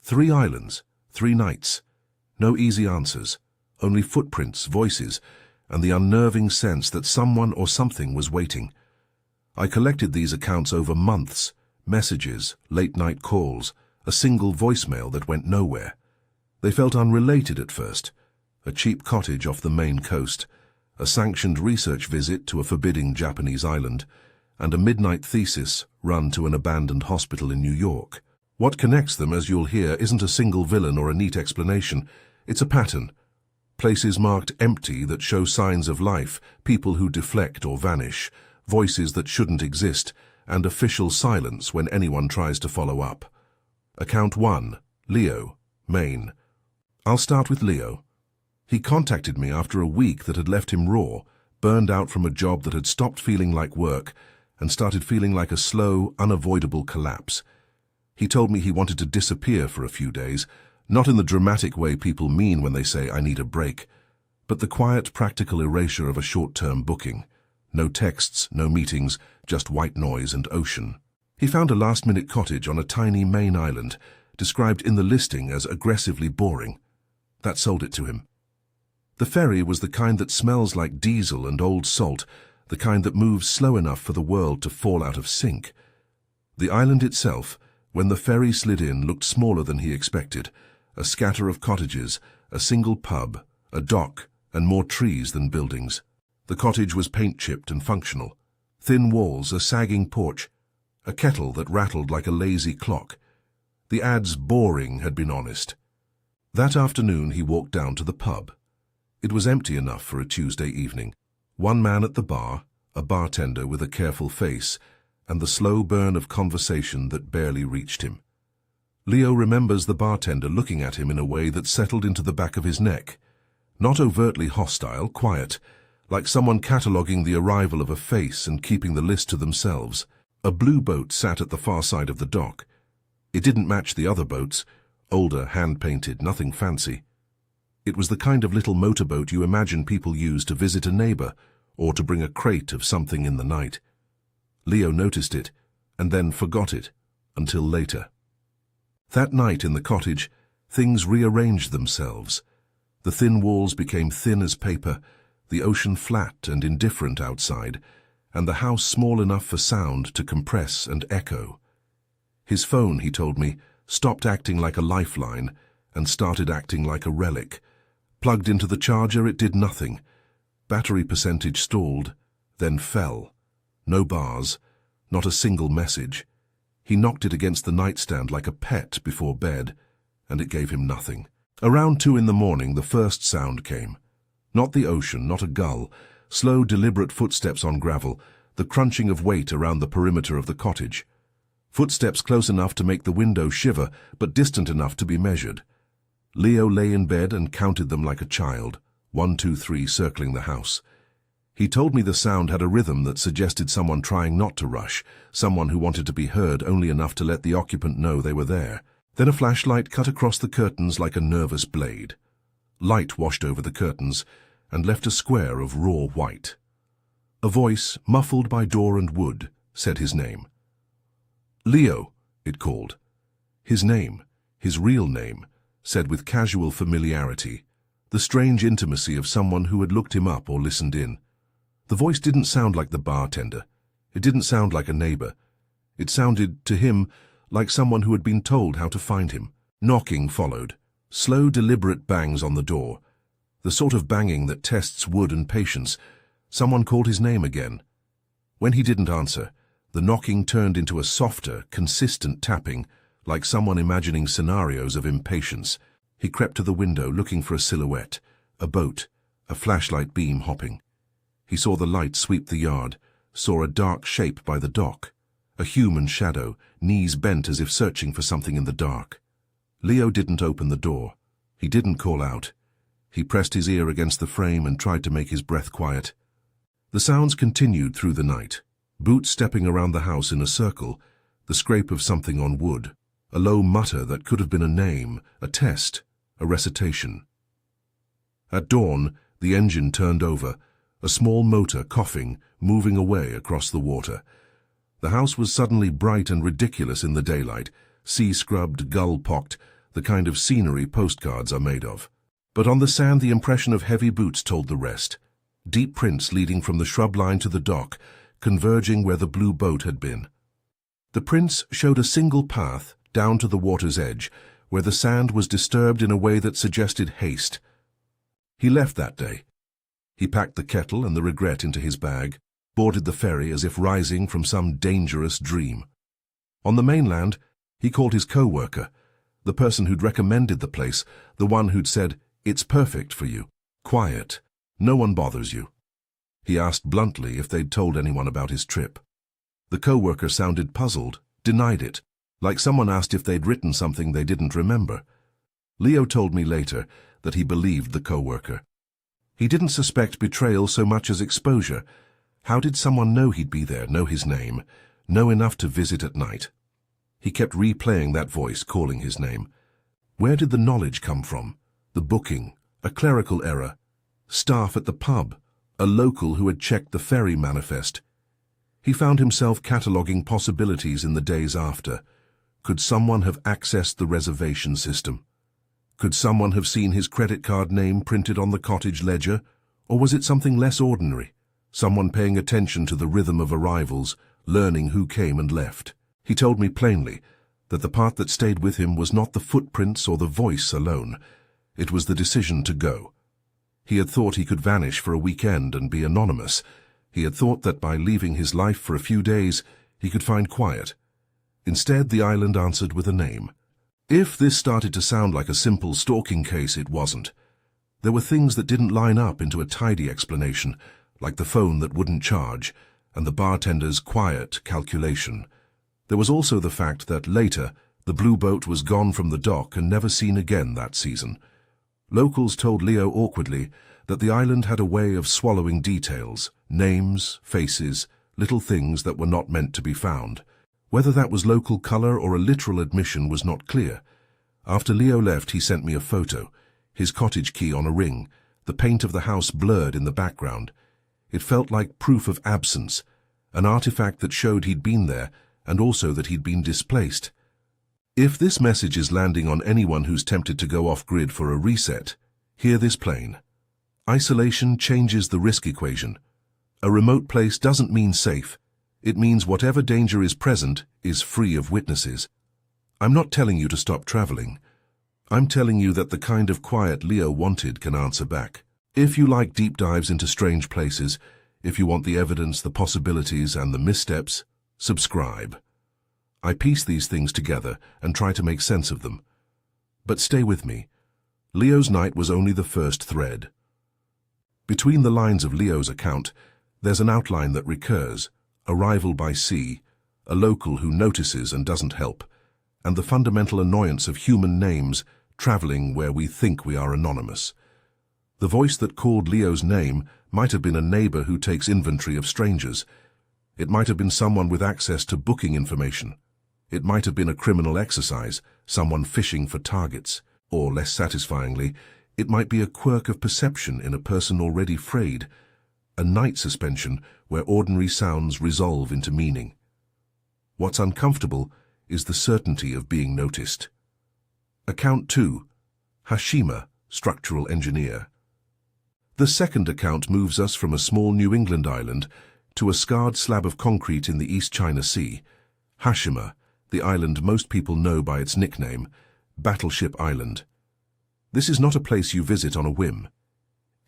3 islands, 3 nights. No easy answers, only footprints, voices, and the unnerving sense that someone or something was waiting. I collected these accounts over months, messages, late-night calls, a single voicemail that went nowhere. They felt unrelated at first. A cheap cottage off the Maine coast, a sanctioned research visit to a forbidding Japanese island, and a midnight thesis run to an abandoned hospital in New York. What connects them, as you'll hear, isn't a single villain or a neat explanation. It's a pattern. Places marked empty that show signs of life, people who deflect or vanish, voices that shouldn't exist, and official silence when anyone tries to follow up. Account 1. Leo, Maine. I'll start with Leo. He contacted me after a week that had left him raw, burned out from a job that had stopped feeling like work and started feeling like a slow, unavoidable collapse. He told me he wanted to disappear for a few days, not in the dramatic way people mean when they say, "I need a break," but the quiet, practical erasure of a short-term booking. No texts, no meetings, just white noise and ocean. He found a last-minute cottage on a tiny Maine island, described in the listing as aggressively boring. That sold it to him. The ferry was the kind that smells like diesel and old salt, the kind that moves slow enough for the world to fall out of sync. The island itself, when the ferry slid in, looked smaller than he expected. A scatter of cottages, a single pub, a dock, and more trees than buildings. The cottage was paint-chipped and functional. Thin walls, a sagging porch, a kettle that rattled like a lazy clock. The ad's boring had been honest. That afternoon he walked down to the pub. It was empty enough for a Tuesday evening. One man at the bar, a bartender with a careful face, and the slow burn of conversation that barely reached him. Leo remembers the bartender looking at him in a way that settled into the back of his neck. Not overtly hostile, quiet, like someone cataloguing the arrival of a face and keeping the list to themselves. A blue boat sat at the far side of the dock. It didn't match the other boats, older, hand-painted, nothing fancy. It was the kind of little motorboat you imagine people use to visit a neighbor or to bring a crate of something in the night. Leo noticed it, and then forgot it, until later. That night in the cottage, things rearranged themselves. The thin walls became thin as paper, the ocean flat and indifferent outside, and the house small enough for sound to compress and echo. His phone, he told me, stopped acting like a lifeline and started acting like a relic. Plugged into the charger, it did nothing. Battery percentage stalled, then fell. No bars, not a single message. He knocked it against the nightstand like a pet before bed, and it gave him nothing. Around 2 in the morning, the first sound came. Not the ocean, not a gull, slow, deliberate footsteps on gravel, the crunching of weight around the perimeter of the cottage. Footsteps close enough to make the window shiver, but distant enough to be measured. Leo lay in bed and counted them like a child, 1, 2, 3, circling the house. He told me the sound had a rhythm that suggested someone trying not to rush, someone who wanted to be heard only enough to let the occupant know they were there. Then a flashlight cut across the curtains like a nervous blade. Light washed over the curtains and left a square of raw white. A voice, muffled by door and wood, said his name. "Leo," it called. His name, his real name, said with casual familiarity, the strange intimacy of someone who had looked him up or listened in. The voice didn't sound like the bartender. It didn't sound like a neighbor. It sounded, to him, like someone who had been told how to find him. Knocking followed. Slow, deliberate bangs on the door. The sort of banging that tests wood and patience. Someone called his name again. When he didn't answer, the knocking turned into a softer, consistent tapping, like someone imagining scenarios of impatience. He crept to the window, looking for a silhouette, a boat, a flashlight beam hopping. He saw the light sweep the yard, saw a dark shape by the dock, a human shadow, knees bent as if searching for something in the dark. Leo didn't open the door. He didn't call out. He pressed his ear against the frame and tried to make his breath quiet. The sounds continued through the night. Boots stepping around the house in a circle, the scrape of something on wood, a low mutter that could have been a name, a test, a recitation. At dawn, the engine turned over, a small motor coughing, moving away across the water. The house was suddenly bright and ridiculous in the daylight, sea-scrubbed, gull-pocked, the kind of scenery postcards are made of. But on the sand, the impression of heavy boots told the rest. Deep prints leading from the shrub line to the dock, converging where the blue boat had been. The prints showed a single path down to the water's edge, where the sand was disturbed in a way that suggested haste. He left that day. He packed the kettle and the regret into his bag, boarded the ferry as if rising from some dangerous dream. On the mainland, he called his co-worker, the person who'd recommended the place, the one who'd said, "It's perfect for you. Quiet. No one bothers you." He asked bluntly if they'd told anyone about his trip. The co-worker sounded puzzled, denied it, like someone asked if they'd written something they didn't remember. Leo told me later that he believed the co-worker. He didn't suspect betrayal so much as exposure. How did someone know he'd be there, know his name, know enough to visit at night? He kept replaying that voice calling his name. Where did the knowledge come from? The booking, a clerical error, staff at the pub, a local who had checked the ferry manifest. He found himself cataloguing possibilities in the days after. Could someone have accessed the reservation system? Could someone have seen his credit card name printed on the cottage ledger? Or was it something less ordinary? Someone paying attention to the rhythm of arrivals, learning who came and left. He told me plainly that the part that stayed with him was not the footprints or the voice alone. It was the decision to go. He had thought he could vanish for a weekend and be anonymous. He had thought that by leaving his life for a few days, he could find quiet. Instead, the island answered with a name. If this started to sound like a simple stalking case, it wasn't. There were things that didn't line up into a tidy explanation, like the phone that wouldn't charge, and the bartender's quiet calculation. There was also the fact that later, the blue boat was gone from the dock and never seen again that season. Locals told Leo awkwardly that the island had a way of swallowing details, names, faces, little things that were not meant to be found. Whether that was local color or a literal admission was not clear. After Leo left, he sent me a photo, his cottage key on a ring, the paint of the house blurred in the background. It felt like proof of absence, an artifact that showed he'd been there and also that he'd been displaced. If this message is landing on anyone who's tempted to go off-grid for a reset, hear this plain. Isolation changes the risk equation. A remote place doesn't mean safe. It means whatever danger is present is free of witnesses. I'm not telling you to stop traveling. I'm telling you that the kind of quiet Leo wanted can answer back. If you like deep dives into strange places, if you want the evidence, the possibilities, and the missteps, subscribe. I piece these things together and try to make sense of them. But stay with me. Leo's night was only the first thread. Between the lines of Leo's account, there's an outline that recurs: arrival by sea, a local who notices and doesn't help, and the fundamental annoyance of human names traveling where we think we are anonymous. The voice that called Leo's name might have been a neighbor who takes inventory of strangers. It might have been someone with access to booking information. It might have been a criminal exercise, someone fishing for targets. Or, less satisfyingly, it might be a quirk of perception in a person already frayed, a night suspension where ordinary sounds resolve into meaning. What's uncomfortable is the certainty of being noticed. Account 2. Hashima, structural engineer. The second account moves us from a small New England island to a scarred slab of concrete in the East China Sea. Hashima, the island most people know by its nickname, Battleship Island. This is not a place you visit on a whim.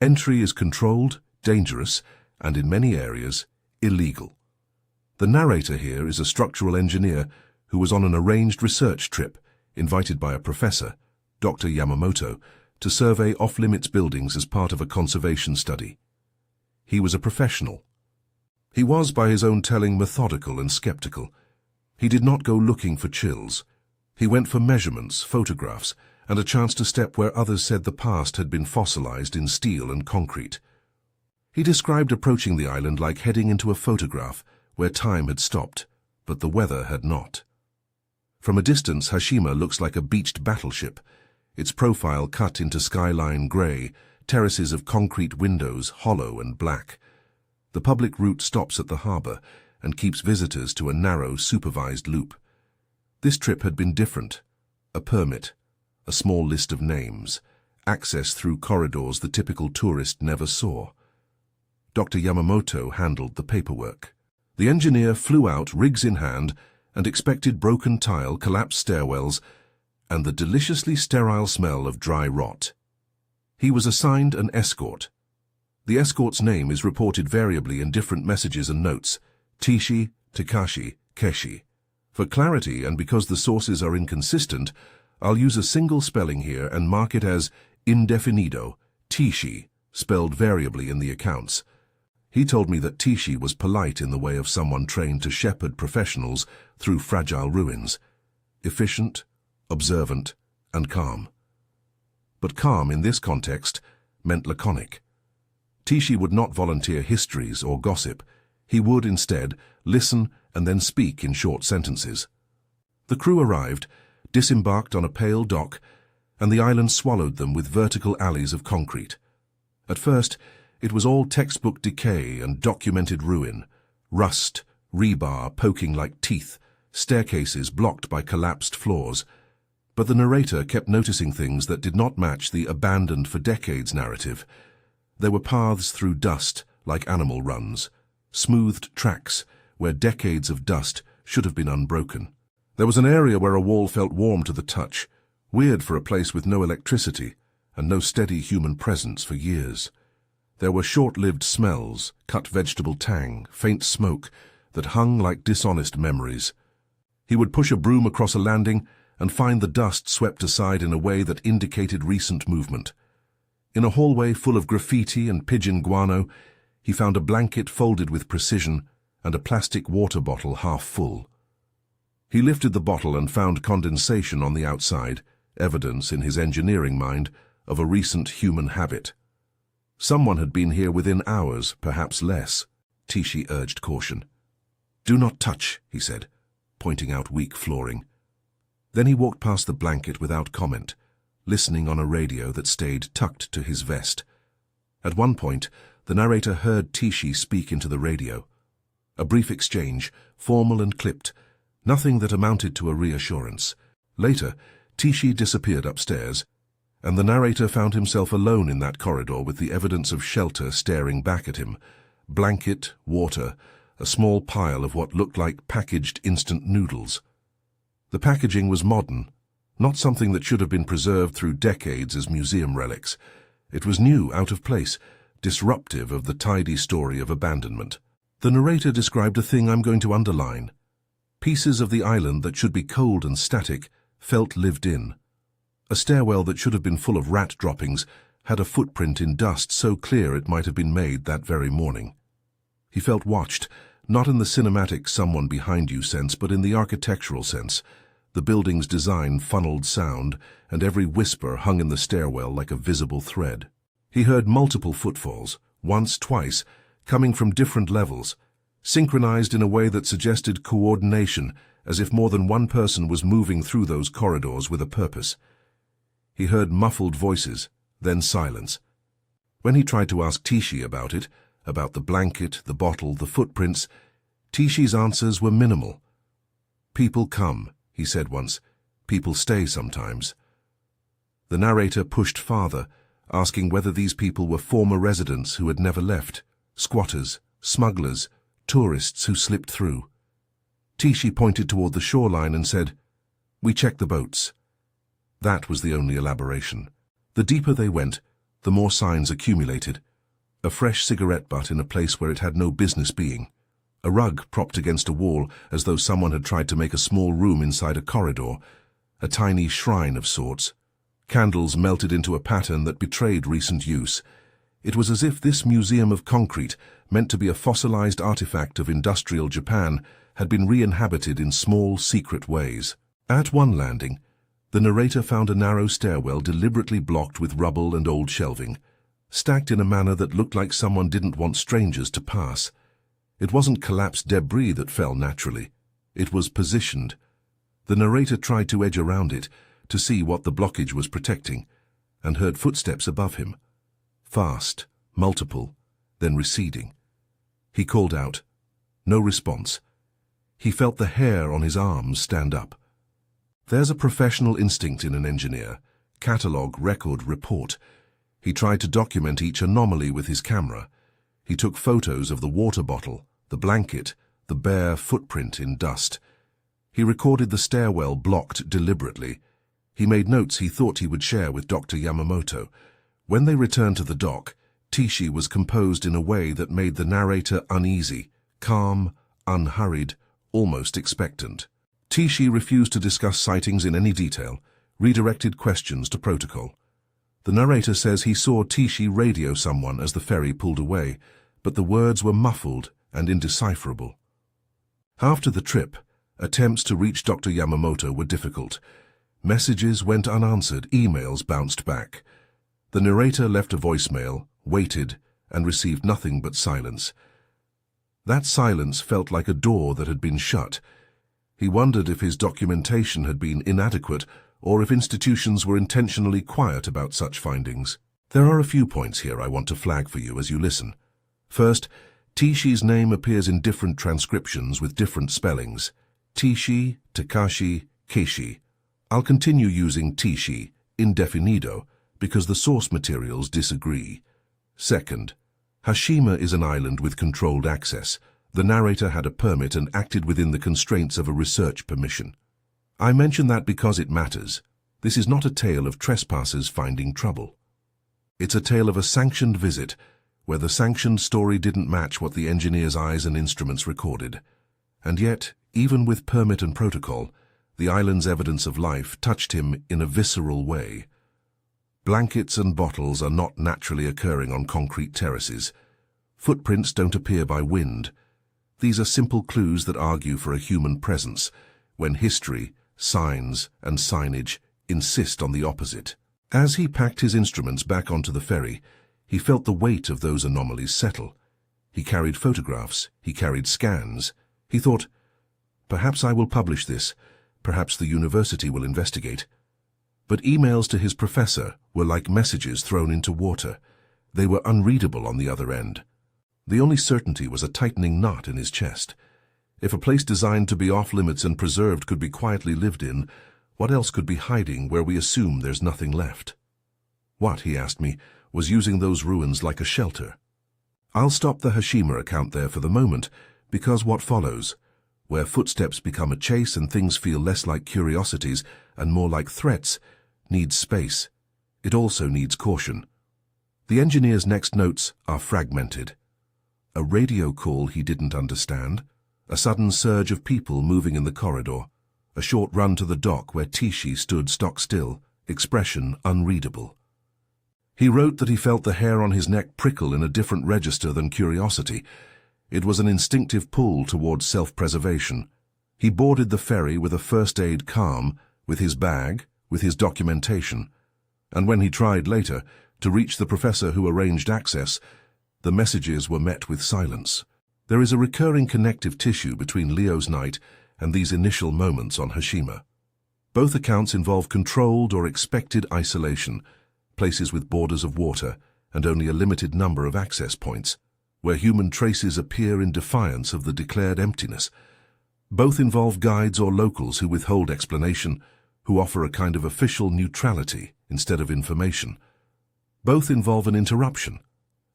Entry is controlled, dangerous, and in many areas, illegal. The narrator here is a structural engineer who was on an arranged research trip, invited by a professor, Dr. Yamamoto, to survey off-limits buildings as part of a conservation study. He was a professional. He was, by his own telling, methodical and skeptical. He did not go looking for chills. He went for measurements, photographs, and a chance to step where others said the past had been fossilized in steel and concrete. He described approaching the island like heading into a photograph where time had stopped, but the weather had not. From a distance, Hashima looks like a beached battleship, its profile cut into skyline grey, terraces of concrete windows hollow and black. The public route stops at the harbour and keeps visitors to a narrow, supervised loop. This trip had been different. A permit, a small list of names, access through corridors the typical tourist never saw. Dr. Yamamoto handled the paperwork. The engineer flew out, rigs in hand, and expected broken tile, collapsed stairwells, and the deliciously sterile smell of dry rot. He was assigned an escort. The escort's name is reported variably in different messages and notes: Tishi, Takashi, Keshi. For clarity, and because the sources are inconsistent, I'll use a single spelling here and mark it as indefinido, Tishi, spelled variably in the accounts. He told me that Tishi was polite in the way of someone trained to shepherd professionals through fragile ruins, efficient, observant, and calm. But calm in this context meant laconic. Tishi would not volunteer histories or gossip. He would, instead, listen and then speak in short sentences. The crew arrived, disembarked on a pale dock, and the island swallowed them with vertical alleys of concrete. At first, it was all textbook decay and documented ruin, rust, rebar poking like teeth, staircases blocked by collapsed floors. But the narrator kept noticing things that did not match the abandoned for decades narrative. There were paths through dust, like animal runs, smoothed tracks where decades of dust should have been unbroken. There was an area where a wall felt warm to the touch, weird for a place with no electricity and no steady human presence for years. There were short-lived smells, cut vegetable tang, faint smoke, that hung like dishonest memories. He would push a broom across a landing and find the dust swept aside in a way that indicated recent movement. In a hallway full of graffiti and pigeon guano, he found a blanket folded with precision and a plastic water bottle half full. He lifted the bottle and found condensation on the outside, evidence in his engineering mind of a recent human habit. Someone had been here within hours, perhaps less. Tishi urged caution. "Do not touch," he said, pointing out weak flooring. Then he walked past the blanket without comment, listening on a radio that stayed tucked to his vest. At one point, the narrator heard Tishi speak into the radio. A brief exchange, formal and clipped, nothing that amounted to a reassurance. Later, Tishi disappeared upstairs, and the narrator found himself alone in that corridor with the evidence of shelter staring back at him: blanket, water, a small pile of what looked like packaged instant noodles. The packaging was modern, not something that should have been preserved through decades as museum relics. It was new, out of place, disruptive of the tidy story of abandonment. The narrator described a thing I'm going to underline. Pieces of the island that should be cold and static felt lived in. A stairwell that should have been full of rat droppings had a footprint in dust so clear it might have been made that very morning. He felt watched, not in the cinematic someone behind you sense, but in the architectural sense. The building's design funneled sound, and every whisper hung in the stairwell like a visible thread. He heard multiple footfalls, once, twice, coming from different levels, synchronized in a way that suggested coordination, as if more than one person was moving through those corridors with a purpose. He heard muffled voices, then silence. When he tried to ask Tishi about it, about the blanket, the bottle, the footprints, Tishi's answers were minimal. "People come," he said once. "People stay sometimes." The narrator pushed farther, asking whether these people were former residents who had never left, squatters, smugglers, tourists who slipped through. Tishi pointed toward the shoreline and said, "We checked the boats." That was the only elaboration. The deeper they went, the more signs accumulated. A fresh cigarette butt in a place where it had no business being. A rug propped against a wall as though someone had tried to make a small room inside a corridor. A tiny shrine of sorts. Candles melted into a pattern that betrayed recent use. It was as if this museum of concrete, meant to be a fossilized artifact of industrial Japan, had been re-inhabited in small, secret ways. At one landing, the narrator found a narrow stairwell deliberately blocked with rubble and old shelving, stacked in a manner that looked like someone didn't want strangers to pass. It wasn't collapsed debris that fell naturally. It was positioned. The narrator tried to edge around it to see what the blockage was protecting, and heard footsteps above him. Fast, multiple, then receding. He called out. No response. He felt the hair on his arms stand up. There's a professional instinct in an engineer. catalogue, record, report. He tried to document each anomaly with his camera. He took photos of the water bottle, the blanket, the bare footprint in dust. He recorded the stairwell blocked deliberately. He made notes he thought he would share with Dr. Yamamoto. When they returned to the dock, Tishi was composed in a way that made the narrator uneasy, calm, unhurried, almost expectant. Tishi refused to discuss sightings in any detail, redirected questions to protocol. The narrator says he saw Tishi radio someone as the ferry pulled away, but the words were muffled and indecipherable. After the trip, attempts to reach Dr. Yamamoto were difficult. Messages went unanswered, emails bounced back. The narrator left a voicemail, waited, and received nothing but silence. That silence felt like a door that had been shut. He wondered if his documentation had been inadequate or if institutions were intentionally quiet about such findings. There are a few points here I want to flag for you as you listen. First, Tishi's name appears in different transcriptions with different spellings. Tishi, Takashi, Keishi. I'll continue using Tishi, indefinido, because the source materials disagree. Second, Hashima is an island with controlled access. The narrator had a permit and acted within the constraints of a research permission. I mention that because it matters. This is not a tale of trespassers finding trouble. It's a tale of a sanctioned visit, where the sanctioned story didn't match what the engineer's eyes and instruments recorded. And yet, even with permit and protocol, the island's evidence of life touched him in a visceral way. Blankets and bottles are not naturally occurring on concrete terraces. Footprints don't appear by wind. These are simple clues that argue for a human presence, when history, signs, and signage insist on the opposite. As he packed his instruments back onto the ferry, he felt the weight of those anomalies settle. He carried photographs, he carried scans. He thought, perhaps I will publish this, perhaps the university will investigate. But emails to his professor were like messages thrown into water. They were unreadable on the other end. The only certainty was a tightening knot in his chest. If a place designed to be off-limits and preserved could be quietly lived in, what else could be hiding where we assume there's nothing left? What, he asked me, was using those ruins like a shelter? I'll stop the Hashima account there for the moment, because what follows, where footsteps become a chase and things feel less like curiosities and more like threats, needs space. It also needs caution. The engineer's next notes are fragmented. A radio call he didn't understand, a sudden surge of people moving in the corridor, a short run to the dock where Tishi stood stock still, expression unreadable. He wrote that he felt the hair on his neck prickle in a different register than curiosity. It was an instinctive pull towards self-preservation. He boarded the ferry with a first-aid calm, with his bag, with his documentation, and when he tried later to reach the professor who arranged access, the messages were met with silence. There is a recurring connective tissue between Leo's night and these initial moments on Hashima. Both accounts involve controlled or expected isolation, places with borders of water and only a limited number of access points, where human traces appear in defiance of the declared emptiness. Both involve guides or locals who withhold explanation, who offer a kind of official neutrality instead of information. Both involve an interruption,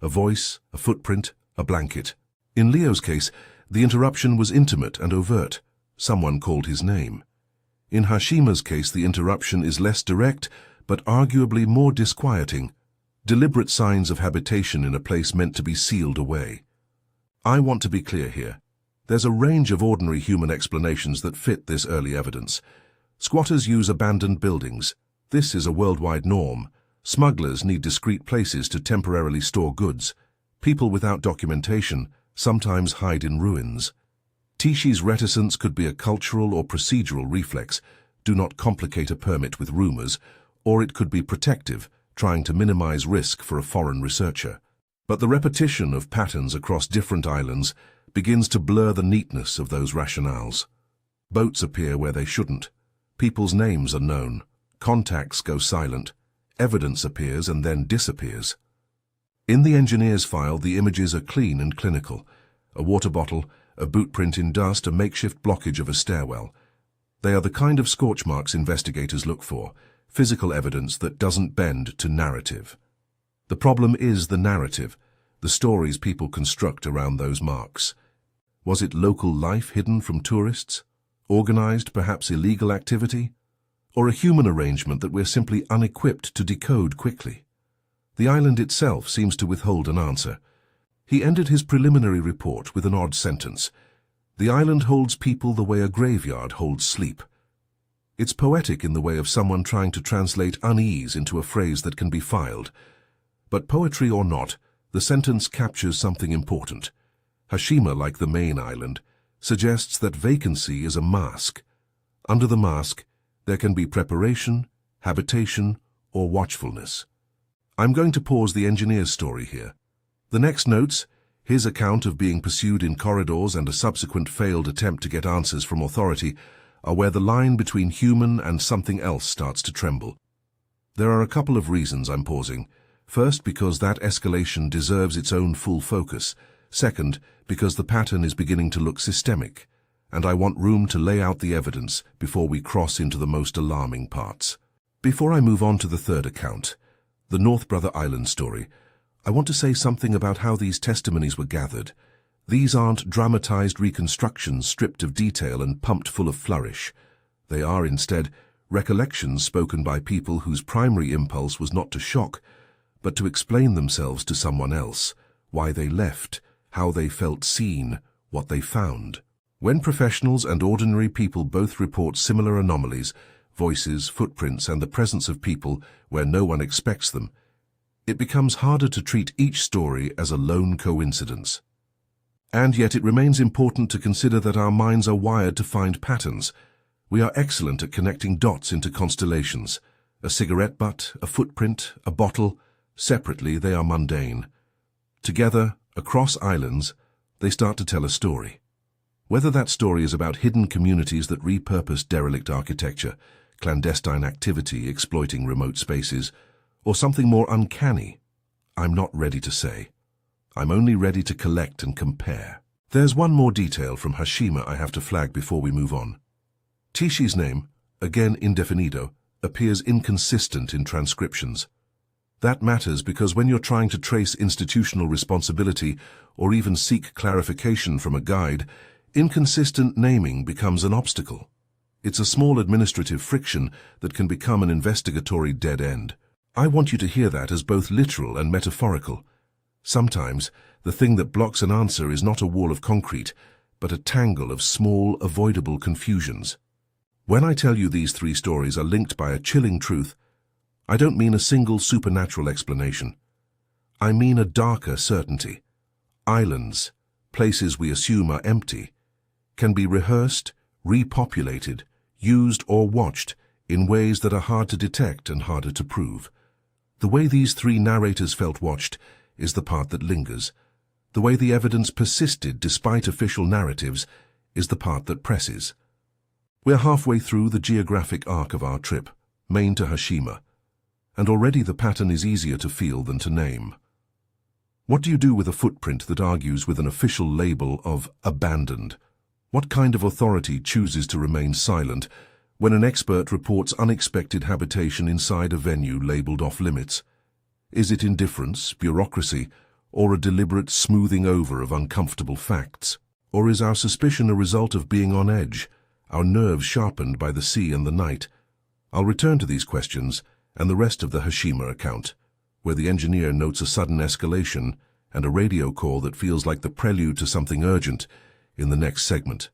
a voice, a footprint, a blanket. In Leo's case, the interruption was intimate and overt. Someone called his name. In Hashima's case, the interruption is less direct, but arguably more disquieting. Deliberate signs of habitation in a place meant to be sealed away. I want to be clear here. There's a range of ordinary human explanations that fit this early evidence. Squatters use abandoned buildings. This is a worldwide norm. Smugglers need discreet places to temporarily store goods. People without documentation sometimes hide in ruins. Tishi's reticence could be a cultural or procedural reflex. Do not complicate a permit with rumors, or it could be protective, trying to minimize risk for a foreign researcher. But the repetition of patterns across different islands begins to blur the neatness of those rationales. Boats appear where they shouldn't. People's names are known. Contacts go silent. Evidence appears and then disappears. In the engineer's file, the images are clean and clinical. A water bottle, a boot print in dust, a makeshift blockage of a stairwell. They are the kind of scorch marks investigators look for, physical evidence that doesn't bend to narrative. The problem is the narrative, the stories people construct around those marks. Was it local life hidden from tourists? Organized, perhaps illegal activity? Or a human arrangement that we're simply unequipped to decode quickly? The island itself seems to withhold an answer. He ended his preliminary report with an odd sentence. The island holds people the way a graveyard holds sleep. It's poetic in the way of someone trying to translate unease into a phrase that can be filed. But poetry or not, the sentence captures something important. Hashima, like the Maine island, suggests that vacancy is a mask. Under the mask, there can be preparation, habitation, or watchfulness. I'm going to pause the engineer's story here. The next notes, his account of being pursued in corridors and a subsequent failed attempt to get answers from authority, are where the line between human and something else starts to tremble. There are a couple of reasons I'm pausing. First, because that escalation deserves its own full focus. Second, because the pattern is beginning to look systemic, and I want room to lay out the evidence before we cross into the most alarming parts. Before I move on to the third account, the North Brother Island story, I want to say something about how these testimonies were gathered. These aren't dramatized reconstructions stripped of detail and pumped full of flourish. They are, instead, recollections spoken by people whose primary impulse was not to shock, but to explain themselves to someone else, why they left, how they felt seen, what they found. When professionals and ordinary people both report similar anomalies, voices, footprints, and the presence of people where no one expects them, it becomes harder to treat each story as a lone coincidence. And yet it remains important to consider that our minds are wired to find patterns. We are excellent at connecting dots into constellations. A cigarette butt, a footprint, a bottle. Separately, they are mundane. Together, across islands, they start to tell a story. Whether that story is about hidden communities that repurpose derelict architecture, clandestine activity exploiting remote spaces, or something more uncanny, I'm not ready to say. I'm only ready to collect and compare. There's one more detail from Hashima I have to flag before we move on. Tishi's name, again indefinido, appears inconsistent in transcriptions. That matters because when you're trying to trace institutional responsibility or even seek clarification from a guide, inconsistent naming becomes an obstacle. It's a small administrative friction that can become an investigatory dead end. I want you to hear that as both literal and metaphorical. Sometimes, the thing that blocks an answer is not a wall of concrete, but a tangle of small, avoidable confusions. When I tell you these three stories are linked by a chilling truth, I don't mean a single supernatural explanation. I mean a darker certainty. Islands, places we assume are empty, can be rehearsed, repopulated, used or watched in ways that are hard to detect and harder to prove. The way these three narrators felt watched is the part that lingers. The way the evidence persisted despite official narratives is the part that presses. We're halfway through the geographic arc of our trip, Maine to Hashima, and already the pattern is easier to feel than to name. What do you do with a footprint that argues with an official label of abandoned? What kind of authority chooses to remain silent when an expert reports unexpected habitation inside a venue labeled off-limits? Is it indifference, bureaucracy, or a deliberate smoothing over of uncomfortable facts? Or is our suspicion a result of being on edge, our nerves sharpened by the sea and the night? I'll return to these questions and the rest of the Hashima account, where the engineer notes a sudden escalation and a radio call that feels like the prelude to something urgent, in the next segment.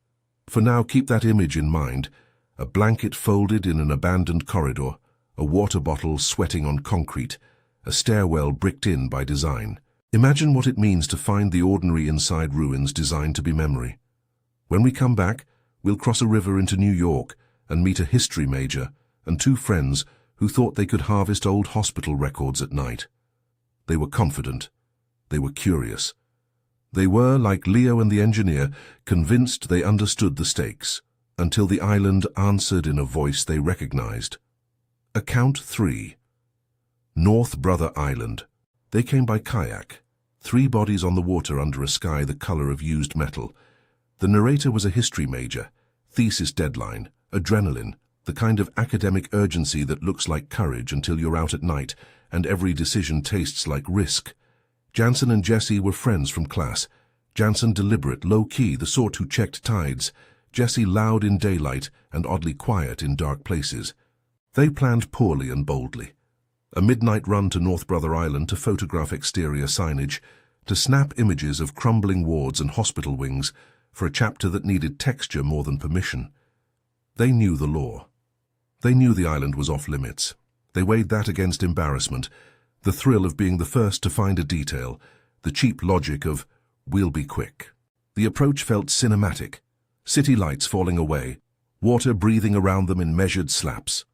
For now, keep that image in mind: a blanket folded in an abandoned corridor, a water bottle sweating on concrete, a stairwell bricked in by design. Imagine what it means to find the ordinary inside ruins designed to be memory. When we come back, we'll cross a river into New York and meet a history major and two friends who thought they could harvest old hospital records at night. They were confident. They were curious. They were, like Leo and the engineer, convinced they understood the stakes, until the island answered in a voice they recognized. Account 3. North Brother Island. They came by kayak, 3 bodies on the water under a sky the color of used metal. The narrator was a history major, thesis deadline, adrenaline, The kind of academic urgency that looks like courage until you're out at night and every decision tastes like risk. Jansen and Jesse were friends from class. Jansen deliberate, low-key, the sort who checked tides. Jesse loud in daylight and oddly quiet in dark places. They planned poorly and boldly. A midnight run to North Brother Island to photograph exterior signage, to snap images of crumbling wards and hospital wings for a chapter that needed texture more than permission. They knew the law. They knew the island was off limits. They weighed that against embarrassment, the thrill of being the first to find a detail, the cheap logic of, we'll be quick. The approach felt cinematic. City lights falling away, water breathing around them in measured slaps.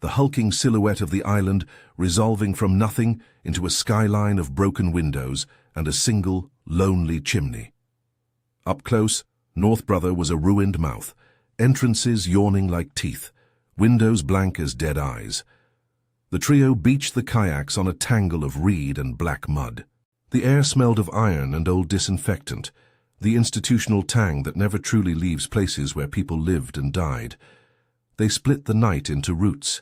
The hulking silhouette of the island resolving from nothing into a skyline of broken windows and a single, lonely chimney. Up close, North Brother was a ruined mouth, entrances yawning like teeth, windows blank as dead eyes. The trio beached the kayaks on a tangle of reed and black mud. The air smelled of iron and old disinfectant, the institutional tang that never truly leaves places where people lived and died. They split the night into routes.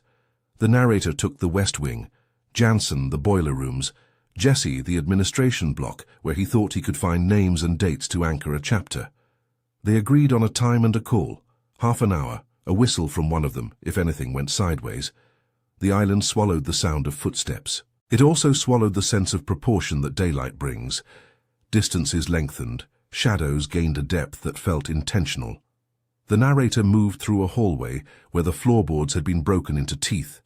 The narrator took the west wing, Jansen the boiler rooms, Jesse the administration block where he thought he could find names and dates to anchor a chapter. They agreed on a time and a call, half an hour, a whistle from one of them if anything went sideways. The island swallowed the sound of footsteps. It also swallowed the sense of proportion that daylight brings. Distances lengthened, shadows gained a depth that felt intentional. The narrator moved through a hallway where the floorboards had been broken into teeth.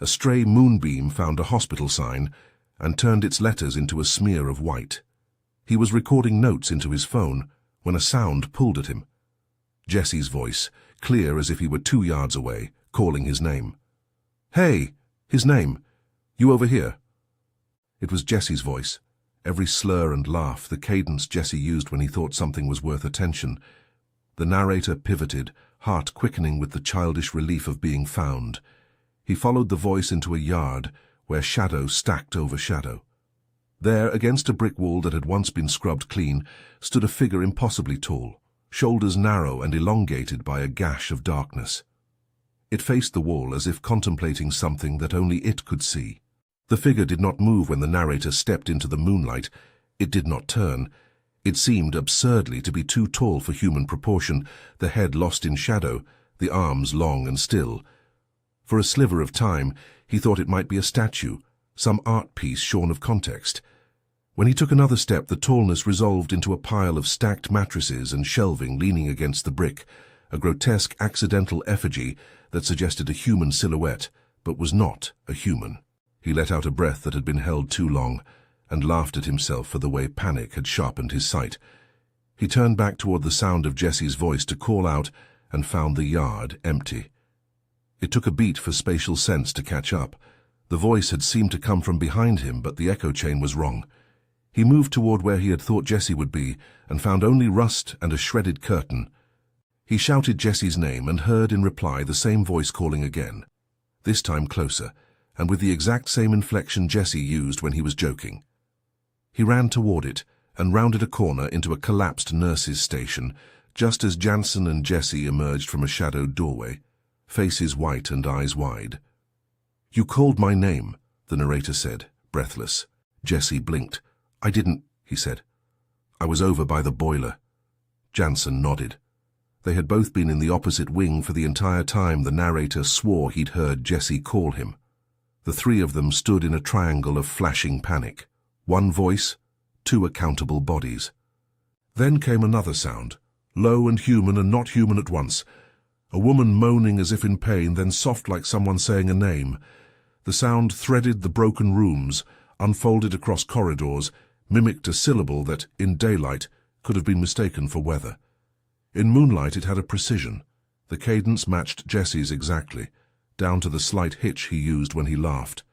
A stray moonbeam found a hospital sign and turned its letters into a smear of white. He was recording notes into his phone when a sound pulled at him. Jesse's voice, clear as if he were 2 yards away, calling his name. "Hey!" His name. "You over here?" It was Jesse's voice. Every slur and laugh, the cadence Jesse used when he thought something was worth attention. The narrator pivoted, heart quickening with the childish relief of being found. He followed the voice into a yard where shadow stacked over shadow. There, against a brick wall that had once been scrubbed clean, stood a figure impossibly tall, shoulders narrow and elongated by a gash of darkness. It faced the wall as if contemplating something that only it could see. The figure did not move when the narrator stepped into the moonlight. It did not turn. It seemed absurdly to be too tall for human proportion, the head lost in shadow, the arms long and still. For a sliver of time, he thought it might be a statue, some art piece shorn of context. When he took another step, the tallness resolved into a pile of stacked mattresses and shelving leaning against the brick, a grotesque accidental effigy that suggested a human silhouette, but was not a human. He let out a breath that had been held too long, and laughed at himself for the way panic had sharpened his sight. He turned back toward the sound of Jesse's voice to call out, and found the yard empty. It took a beat for spatial sense to catch up. The voice had seemed to come from behind him, but the echo chain was wrong. He moved toward where he had thought Jesse would be, and found only rust and a shredded curtain. He shouted Jesse's name and heard in reply the same voice calling again, this time closer, and with the exact same inflection Jesse used when he was joking. He ran toward it and rounded a corner into a collapsed nurse's station, just as Jansen and Jesse emerged from a shadowed doorway, faces white and eyes wide. "You called my name," the narrator said, breathless. Jesse blinked. "I didn't," he said. "I was over by the boiler." Jansen nodded. They had both been in the opposite wing for the entire time the narrator swore he'd heard Jesse call him. The three of them stood in a triangle of flashing panic. One voice, two accountable bodies. Then came another sound, low and human and not human at once. A woman moaning as if in pain, then soft like someone saying a name. The sound threaded the broken rooms, unfolded across corridors, mimicked a syllable that, in daylight, could have been mistaken for weather. In moonlight it had a precision. The cadence matched Jesse's exactly, down to the slight hitch he used when he laughed.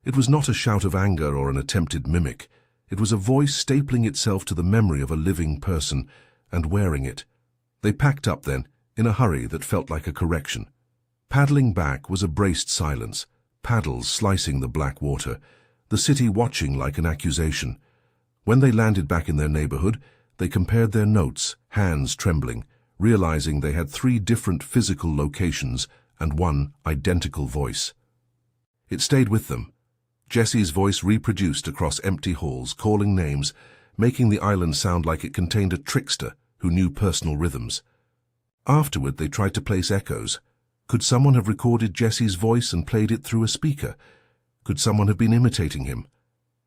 It was not a shout of anger or an attempted mimic. It was a voice stapling itself to the memory of a living person, and wearing it. They packed up then, in a hurry that felt like a correction. Paddling back was a braced silence, paddles slicing the black water, the city watching like an accusation. When they landed back in their neighborhood, they compared their notes, hands trembling, realizing they had 3 different physical locations and one identical voice. It stayed with them. Jesse's voice reproduced across empty halls, calling names, making the island sound like it contained a trickster who knew personal rhythms. Afterward, they tried to place echoes. Could someone have recorded Jesse's voice and played it through a speaker? Could someone have been imitating him?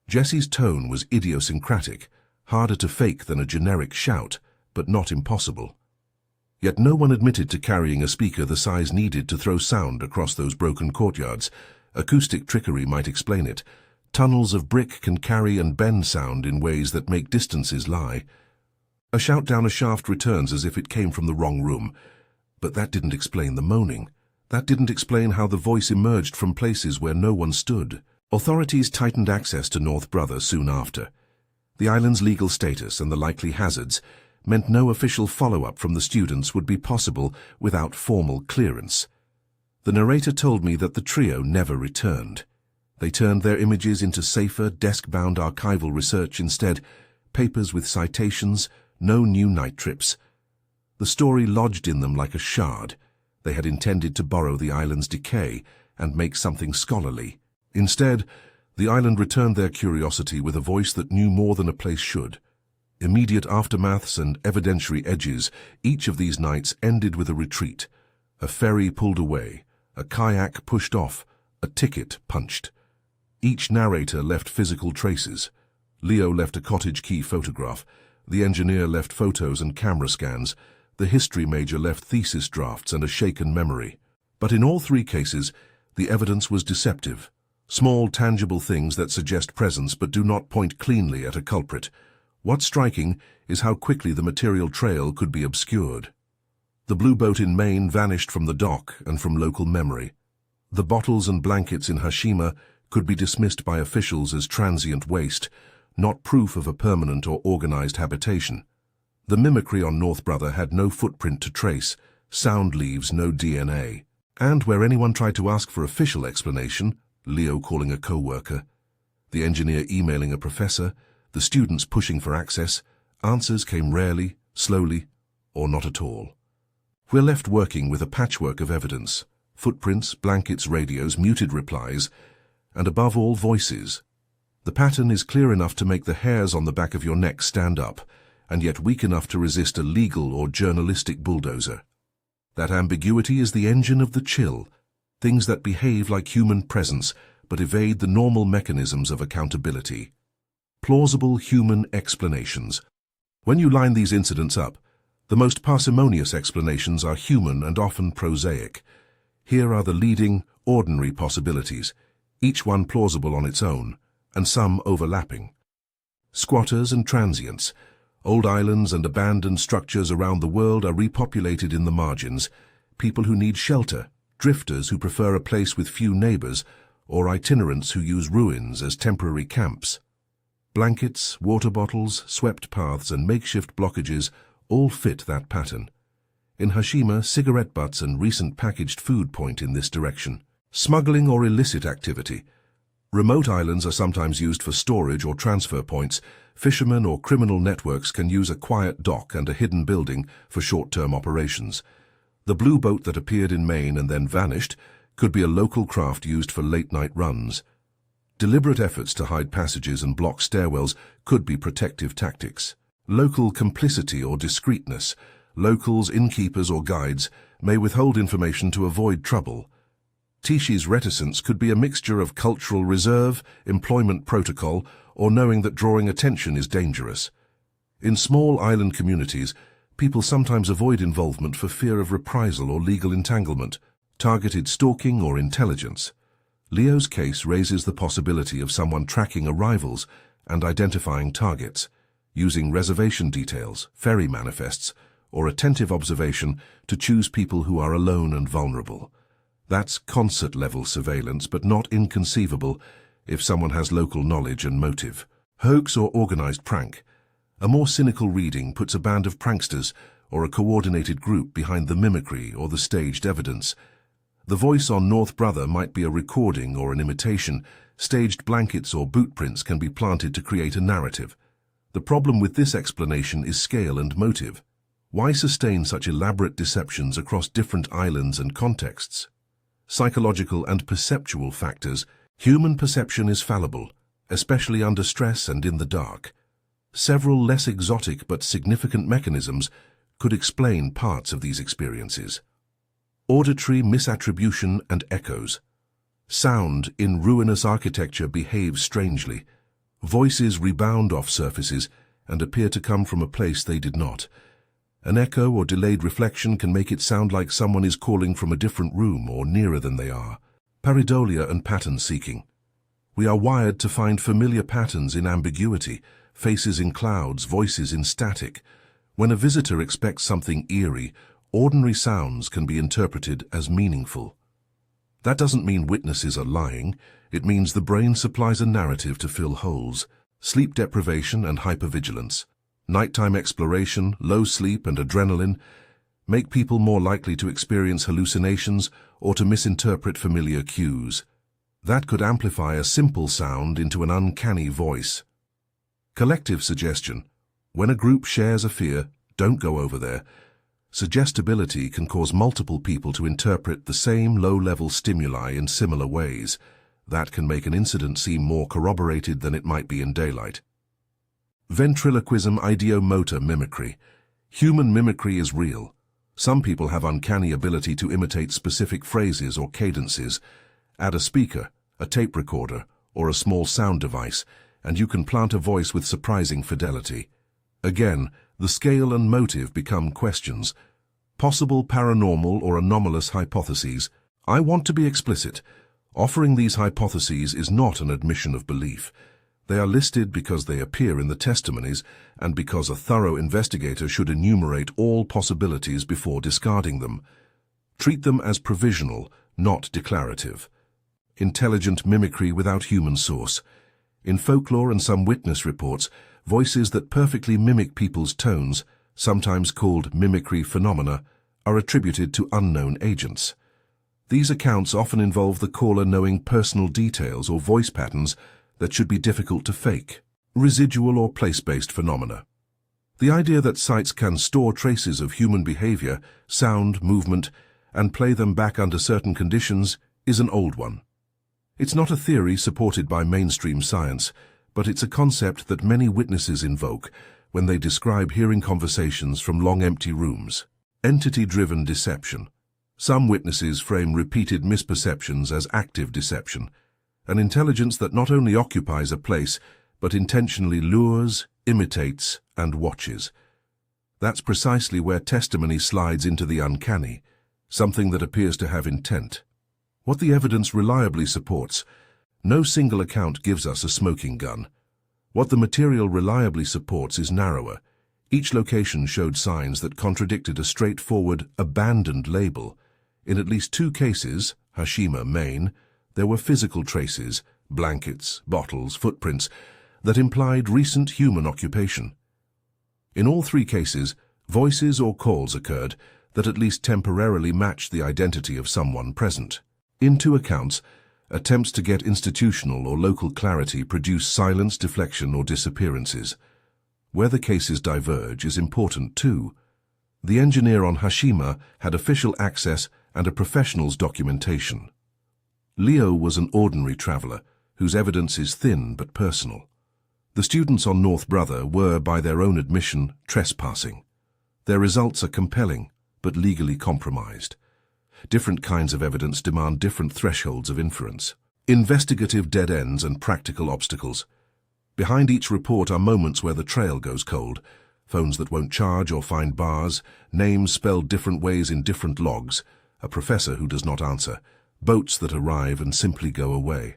Jesse's tone was idiosyncratic, harder to fake than a generic shout, but not impossible. Yet no one admitted to carrying a speaker the size needed to throw sound across those broken courtyards. Acoustic trickery might explain it. Tunnels of brick can carry and bend sound in ways that make distances lie. A shout down a shaft returns as if it came from the wrong room. But that didn't explain the moaning. That didn't explain how the voice emerged from places where no one stood. Authorities tightened access to North Brother soon after. The island's legal status and the likely hazards meant no official follow-up from the students would be possible without formal clearance. The narrator told me that the trio never returned. They turned their images into safer, desk-bound archival research instead, papers with citations, no new night trips. The story lodged in them like a shard. They had intended to borrow the island's decay and make something scholarly. Instead, the island returned their curiosity with a voice that knew more than a place should. Immediate aftermaths and evidentiary edges, each of these nights ended with a retreat. A ferry pulled away, a kayak pushed off, a ticket punched. Each narrator left physical traces. Leo left a cottage key photograph. The engineer left photos and camera scans. The history major left thesis drafts and a shaken memory. But in all three cases, the evidence was deceptive. Small, tangible things that suggest presence but do not point cleanly at a culprit. What's striking is how quickly the material trail could be obscured. The blue boat in Maine vanished from the dock and from local memory. The bottles and blankets in Hashima could be dismissed by officials as transient waste, not proof of a permanent or organized habitation. The mimicry on North Brother had no footprint to trace, sound leaves no DNA. And where anyone tried to ask for official explanation, Leo calling a co-worker, the engineer emailing a professor, the students pushing for access, answers came rarely, slowly, or not at all. We're left working with a patchwork of evidence: footprints, blankets, radios, muted replies, and above all, voices. The pattern is clear enough to make the hairs on the back of your neck stand up, and yet weak enough to resist a legal or journalistic bulldozer. That ambiguity is the engine of the chill, things that behave like human presence but evade the normal mechanisms of accountability. Plausible human explanations. When you line these incidents up, the most parsimonious explanations are human and often prosaic. Here are the leading, ordinary possibilities, each one plausible on its own, and some overlapping. Squatters and transients. Old islands and abandoned structures around the world are repopulated in the margins. People who need shelter, drifters who prefer a place with few neighbors, or itinerants who use ruins as temporary camps. Blankets, water bottles, swept paths, and makeshift blockages all fit that pattern. In Hashima, cigarette butts and recent packaged food point in this direction. Smuggling or illicit activity. Remote islands are sometimes used for storage or transfer points. Fishermen or criminal networks can use a quiet dock and a hidden building for short-term operations. The blue boat that appeared in Maine and then vanished could be a local craft used for late-night runs. Deliberate efforts to hide passages and block stairwells could be protective tactics. Local complicity or discreetness. Locals, innkeepers or guides may withhold information to avoid trouble. Tishi's reticence could be a mixture of cultural reserve, employment protocol, or knowing that drawing attention is dangerous. In small island communities, people sometimes avoid involvement for fear of reprisal or legal entanglement, targeted stalking or intelligence. Leo's case raises the possibility of someone tracking arrivals and identifying targets, using reservation details, ferry manifests, or attentive observation to choose people who are alone and vulnerable. That's concert-level surveillance, but not inconceivable if someone has local knowledge and motive. Hoax or organized prank. A more cynical reading puts a band of pranksters or a coordinated group behind the mimicry or the staged evidence. The voice on North Brother might be a recording or an imitation. Staged blankets or boot prints can be planted to create a narrative. The problem with this explanation is scale and motive. Why sustain such elaborate deceptions across different islands and contexts? psychological and perceptual factors. Human perception is fallible, especially under stress and in the dark. Several less exotic but significant mechanisms could explain parts of these experiences. Auditory misattribution and echoes. Sound in ruinous architecture behaves strangely. Voices rebound off surfaces and appear to come from a place they did not. An echo or delayed reflection can make it sound like someone is calling from a different room or nearer than they are. Pareidolia and pattern seeking. We are wired to find familiar patterns in ambiguity, faces in clouds, voices in static. When a visitor expects something eerie, ordinary sounds can be interpreted as meaningful. That doesn't mean witnesses are lying. It means the brain supplies a narrative to fill holes. Sleep deprivation and hypervigilance. Nighttime exploration, low sleep and adrenaline make people more likely to experience hallucinations or to misinterpret familiar cues. That could amplify a simple sound into an uncanny voice. Collective suggestion. When a group shares a fear, don't go over there. Suggestibility can cause multiple people to interpret the same low-level stimuli in similar ways. That can make an incident seem more corroborated than it might be in daylight. Ventriloquism, ideomotor mimicry. Human mimicry is real. Some people have uncanny ability to imitate specific phrases or cadences. Add a speaker, a tape recorder, or a small sound device, and you can plant a voice with surprising fidelity. Again, the scale and motive become questions. Possible paranormal or anomalous hypotheses. I want to be explicit. Offering these hypotheses is not an admission of belief. They are listed because they appear in the testimonies and because a thorough investigator should enumerate all possibilities before discarding them. Treat them as provisional, not declarative. Intelligent mimicry without human source. In folklore and some witness reports, voices that perfectly mimic people's tones, sometimes called mimicry phenomena, are attributed to unknown agents. These accounts often involve the caller knowing personal details or voice patterns that should be difficult to fake. Residual or place-based phenomena. The idea that sites can store traces of human behavior, sound, movement, and play them back under certain conditions is an old one. It's not a theory supported by mainstream science, but it's a concept that many witnesses invoke when they describe hearing conversations from long empty rooms. Entity-driven deception. Some witnesses frame repeated misperceptions as active deception, an intelligence that not only occupies a place, but intentionally lures, imitates, and watches. That's precisely where testimony slides into the uncanny, something that appears to have intent. What the evidence reliably supports. No single account gives us a smoking gun. What the material reliably supports is narrower. Each location showed signs that contradicted a straightforward, abandoned label. In at least 2 cases, Hashima, Maine, there were physical traces, blankets, bottles, footprints, that implied recent human occupation. In all 3 cases, voices or calls occurred that at least temporarily matched the identity of someone present. In 2 accounts, attempts to get institutional or local clarity produce silence, deflection, or disappearances. Where the cases diverge is important too. The engineer on Hashima had official access and a professional's documentation. Leo was an ordinary traveler, whose evidence is thin but personal. The students on North Brother were, by their own admission, trespassing. Their results are compelling, but legally compromised. Different kinds of evidence demand different thresholds of inference. Investigative dead ends and practical obstacles. Behind each report are moments where the trail goes cold. Phones that won't charge or find bars, names spelled different ways in different logs, a professor who does not answer, boats that arrive and simply go away.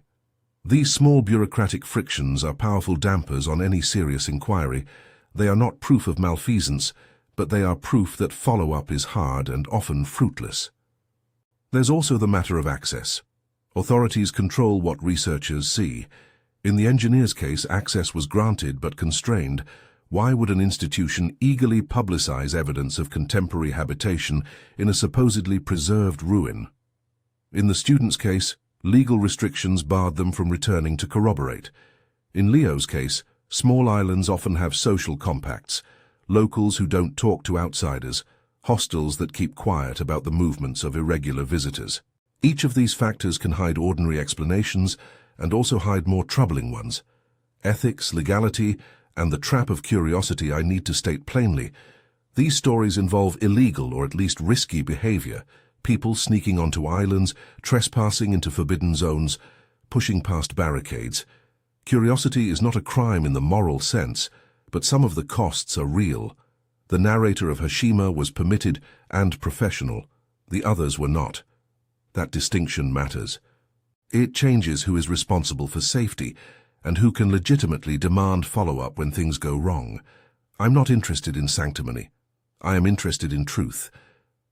These small bureaucratic frictions are powerful dampers on any serious inquiry. They are not proof of malfeasance, but they are proof that follow-up is hard and often fruitless. There's also the matter of access. Authorities control what researchers see. In the engineer's case, access was granted but constrained. Why would an institution eagerly publicize evidence of contemporary habitation in a supposedly preserved ruin? In the student's case, legal restrictions barred them from returning to corroborate. In Leo's case, small islands often have social compacts, locals who don't talk to outsiders, hostels that keep quiet about the movements of irregular visitors. Each of these factors can hide ordinary explanations and also hide more troubling ones. Ethics, legality, and the trap of curiosity I need to state plainly. These stories involve illegal or at least risky behavior, people sneaking onto islands, trespassing into forbidden zones, pushing past barricades. Curiosity is not a crime in the moral sense, but some of the costs are real. The narrator of Hiroshima was permitted and professional. The others were not. That distinction matters. It changes who is responsible for safety and who can legitimately demand follow-up when things go wrong. I'm not interested in sanctimony. I am interested in truth.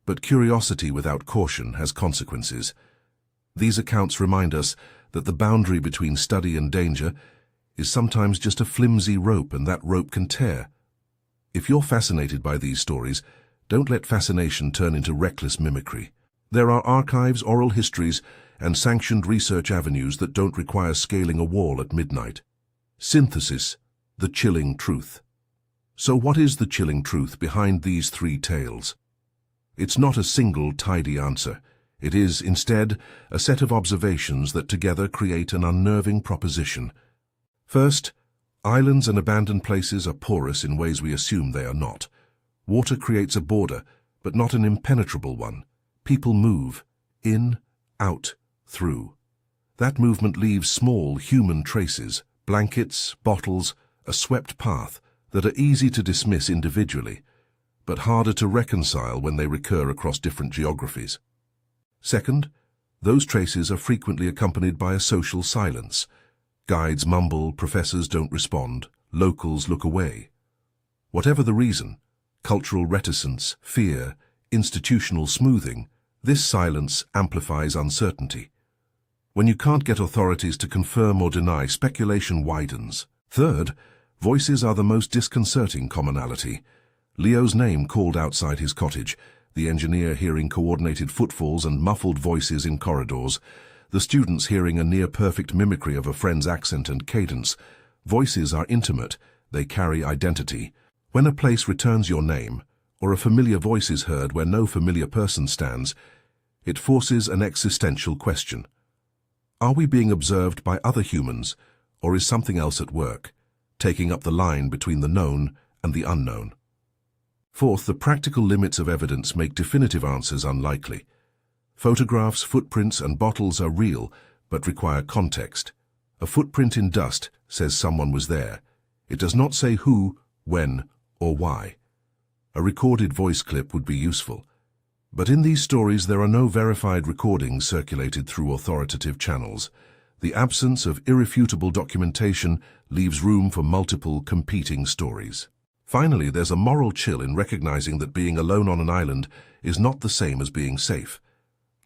But curiosity without caution has consequences. These accounts remind us that the boundary between study and danger is sometimes just a flimsy rope, and that rope can tear. If you're fascinated by these stories, don't let fascination turn into reckless mimicry. There are archives, oral histories, and sanctioned research avenues that don't require scaling a wall at midnight. Synthesis, the chilling truth. So what is the chilling truth behind these three tales? It's not a single tidy answer. It is, instead, a set of observations that together create an unnerving proposition. First, islands and abandoned places are porous in ways we assume they are not. Water creates a border, but not an impenetrable one. People move, in, out, through. That movement leaves small human traces, blankets, bottles, a swept path, that are easy to dismiss individually, but harder to reconcile when they recur across different geographies. Second, those traces are frequently accompanied by a social silence. Guides mumble, professors don't respond, locals look away. Whatever the reason, cultural reticence, fear, institutional smoothing, this silence amplifies uncertainty. When you can't get authorities to confirm or deny, speculation widens. Third, voices are the most disconcerting commonality. Leo's name called outside his cottage, the engineer hearing coordinated footfalls and muffled voices in corridors, the students hearing a near-perfect mimicry of a friend's accent and cadence. Voices are intimate, they carry identity. When a place returns your name, or a familiar voice is heard where no familiar person stands, it forces an existential question. Are we being observed by other humans, or is something else at work, taking up the line between the known and the unknown? Fourth, the practical limits of evidence make definitive answers unlikely. Photographs, footprints, and bottles are real, but require context. A footprint in dust says someone was there. It does not say who, when, or why. A recorded voice clip would be useful. But in these stories there are no verified recordings circulated through authoritative channels. The absence of irrefutable documentation leaves room for multiple competing stories. Finally, there's a moral chill in recognizing that being alone on an island is not the same as being safe.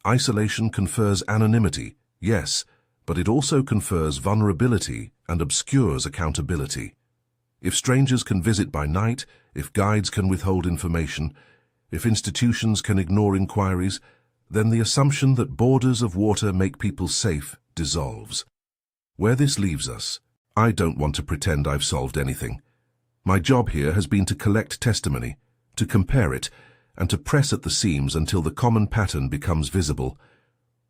Isolation confers anonymity, yes, but it also confers vulnerability and obscures accountability. If strangers can visit by night, if guides can withhold information, if institutions can ignore inquiries, then the assumption that borders of water make people safe dissolves. Where this leaves us, I don't want to pretend I've solved anything. My job here has been to collect testimony, to compare it, and to press at the seams until the common pattern becomes visible.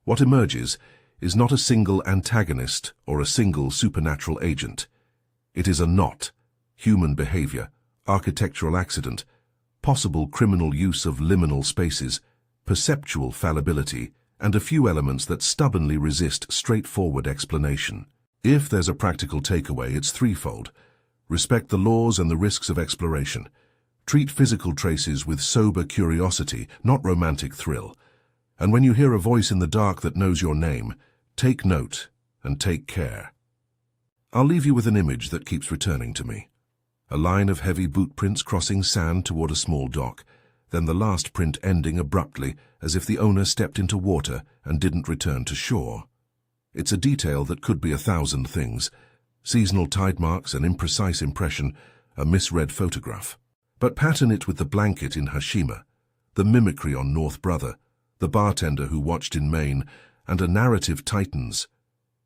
What emerges is not a single antagonist or a single supernatural agent. It is a knot, human behavior, architectural accident, possible criminal use of liminal spaces, perceptual fallibility, and a few elements that stubbornly resist straightforward explanation. If there's a practical takeaway, it's threefold. Respect the laws and the risks of exploration. Treat physical traces with sober curiosity, not romantic thrill. And when you hear a voice in the dark that knows your name, take note and take care. I'll leave you with an image that keeps returning to me. A line of heavy boot prints crossing sand toward a small dock, then the last print ending abruptly as if the owner stepped into water and didn't return to shore. It's a detail that could be 1,000 things. Seasonal tide marks, an imprecise impression, a misread photograph. But pattern it with the blanket in Hiroshima, the mimicry on North Brother, the bartender who watched in Maine, and a narrative tightens.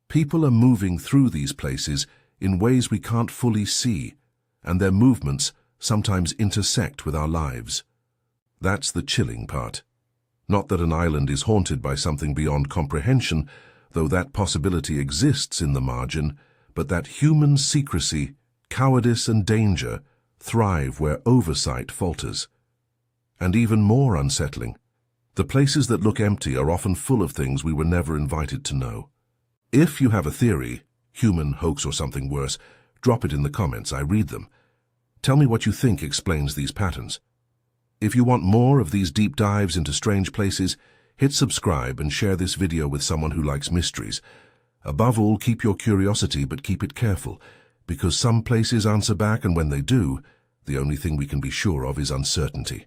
People are moving through these places in ways we can't fully see, and their movements sometimes intersect with our lives. That's the chilling part. Not that an island is haunted by something beyond comprehension, though that possibility exists in the margin, but that human secrecy, cowardice and danger thrive where oversight falters. And even more unsettling, the places that look empty are often full of things we were never invited to know. If you have a theory, human, hoax or something worse, drop it in the comments. I read them. Tell me what you think explains these patterns. If you want more of these deep dives into strange places, hit subscribe and share this video with someone who likes mysteries. Above all, keep your curiosity, but keep it careful, because some places answer back, and when they do, the only thing we can be sure of is uncertainty.